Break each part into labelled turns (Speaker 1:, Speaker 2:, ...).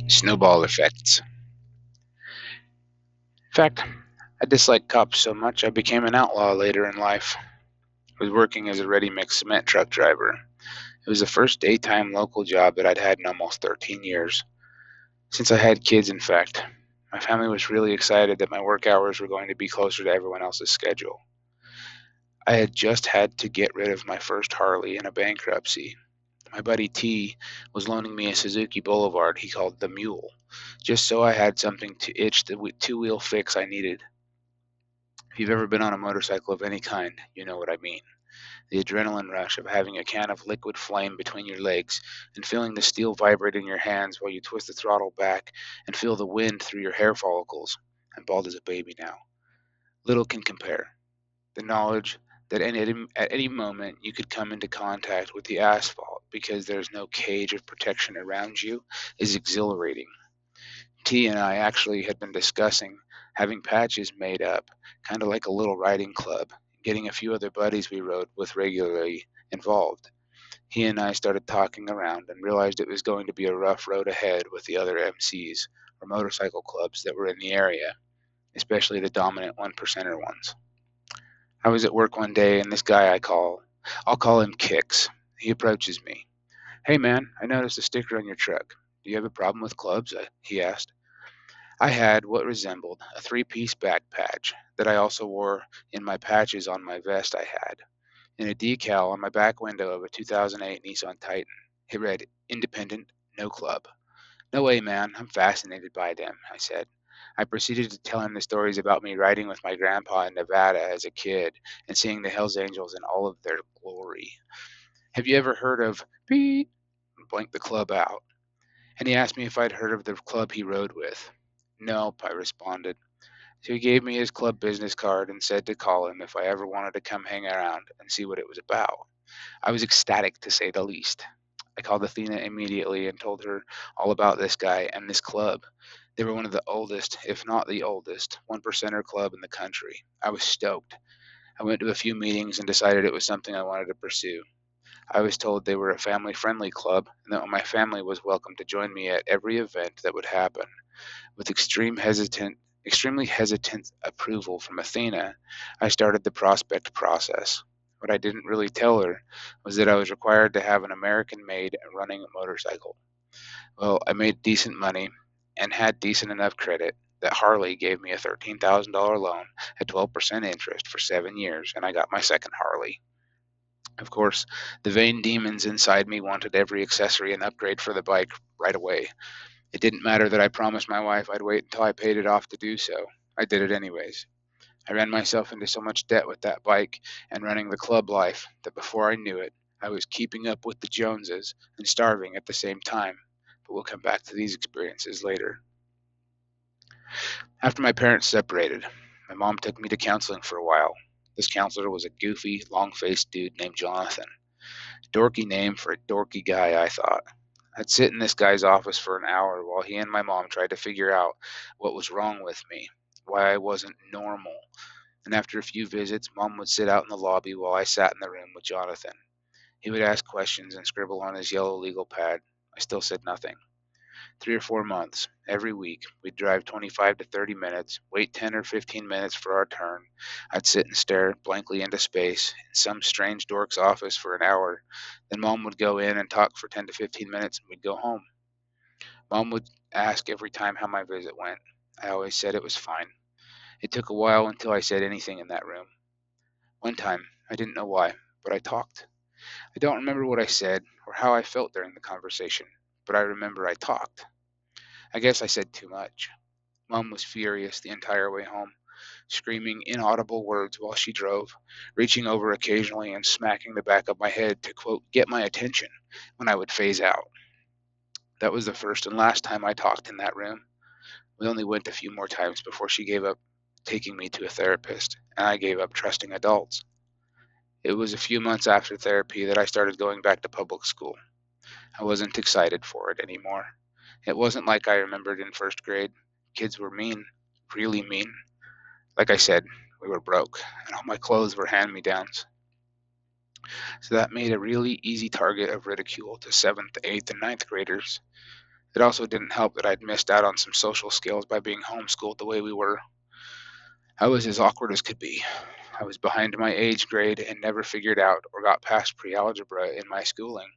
Speaker 1: Snowball effects. In fact, I disliked cops so much I became an outlaw later in life. I was working as a ready-mix cement truck driver. It was the first daytime local job that I'd had in almost 13 years. Since I had kids, in fact. My family was really excited that my work hours were going to be closer to everyone else's schedule. I had just had to get rid of my first Harley in a bankruptcy. My buddy T was loaning me a Suzuki Boulevard he called the Mule, just so I had something to itch the two-wheel fix I needed. If you've ever been on a motorcycle of any kind, you know what I mean. The adrenaline rush of having a can of liquid flame between your legs and feeling the steel vibrate in your hands while you twist the throttle back and feel the wind through your hair follicles. I'm bald as a baby now. Little can compare. The knowledge that at any moment you could come into contact with the asphalt because there's no cage of protection around you is exhilarating. T and I actually had been discussing having patches made up, kind of like a little riding club, getting a few other buddies we rode with regularly involved. He and I started talking around and realized it was going to be a rough road ahead with the other MCs or motorcycle clubs that were in the area, especially the dominant one percenter ones. I was at work one day and this guy I'll call him Kicks. He approaches me. Hey man, I noticed a sticker on your truck. Do you have a problem with clubs? He asked. I had what resembled a three-piece back patch that I also wore in my patches on my vest I had, and a decal on my back window of a 2008 Nissan Titan. It read, Independent, no club. No way, man, I'm fascinated by them, I said. I proceeded to tell him the stories about me riding with my grandpa in Nevada as a kid and seeing the Hells Angels in all of their glory. Have you ever heard of Beep? Blank the club out. And he asked me if I'd heard of the club he rode with. Nope, I responded. So he gave me his club business card and said to call him if I ever wanted to come hang around and see what it was about. I was ecstatic to say the least. I called Athena immediately and told her all about this guy and this club. They were one of the oldest, if not the oldest, one percenter club in the country. I was stoked. I went to a few meetings and decided it was something I wanted to pursue. I was told they were a family friendly club and that my family was welcome to join me at every event that would happen. With extremely hesitant approval from Athena, I started the prospect process. What I didn't really tell her was that I was required to have an American made running motorcycle. Well, I made decent money and had decent enough credit that Harley gave me a $13,000 loan at 12% interest for 7 years, and I got my second Harley. Of course, the vain demons inside me wanted every accessory and upgrade for the bike right away. It didn't matter that I promised my wife I'd wait until I paid it off to do so. I did it anyways. I ran myself into so much debt with that bike and running the club life that before I knew it, I was keeping up with the Joneses and starving at the same time. But we'll come back to these experiences later. After my parents separated, my mom took me to counseling for a while. This counselor was a goofy, long faced dude named Jonathan. Dorky name for a dorky guy, I thought. I'd sit in this guy's office for an hour while he and my mom tried to figure out what was wrong with me, why I wasn't normal. And after a few visits, Mom would sit out in the lobby while I sat in the room with Jonathan. He would ask questions and scribble on his yellow legal pad. I still said nothing. 3 or 4 months, every week, we'd drive 25 to 30 minutes, wait 10 or 15 minutes for our turn. I'd sit and stare blankly into space in some strange dork's office for an hour. Then Mom would go in and talk for 10 to 15 minutes and we'd go home. Mom would ask every time how my visit went. I always said it was fine. It took a while until I said anything in that room. One time, I didn't know why, but I talked. I don't remember what I said or how I felt during the conversation, but I remember I talked. I guess I said too much. Mom was furious the entire way home, screaming inaudible words while she drove, reaching over occasionally and smacking the back of my head to, quote, get my attention when I would phase out. That was the first and last time I talked in that room. We only went a few more times before she gave up taking me to a therapist, and I gave up trusting adults. It was a few months after therapy that I started going back to public school. I wasn't excited for it anymore. It wasn't like I remembered in first grade. Kids were mean, really mean. Like I said, we were broke, and all my clothes were hand me downs. So that made a really easy target of ridicule to 7th, 8th, and ninth graders. It also didn't help that I'd missed out on some social skills by being homeschooled the way we were. I was as awkward as could be. I was behind my age grade and never figured out or got past pre-algebra in my schooling.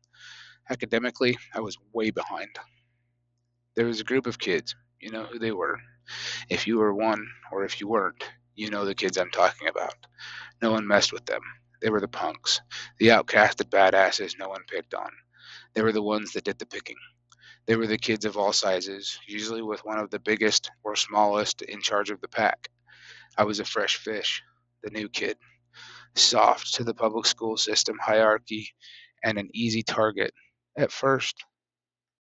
Speaker 1: Academically, I was way behind. There was a group of kids. You know who they were. If you were one, or if you weren't, you know the kids I'm talking about. No one messed with them. They were the punks, the outcasted badasses no one picked on. They were the ones that did the picking. They were the kids of all sizes, usually with one of the biggest or smallest in charge of the pack. I was a fresh fish, the new kid, soft to the public school system hierarchy, and an easy target at first.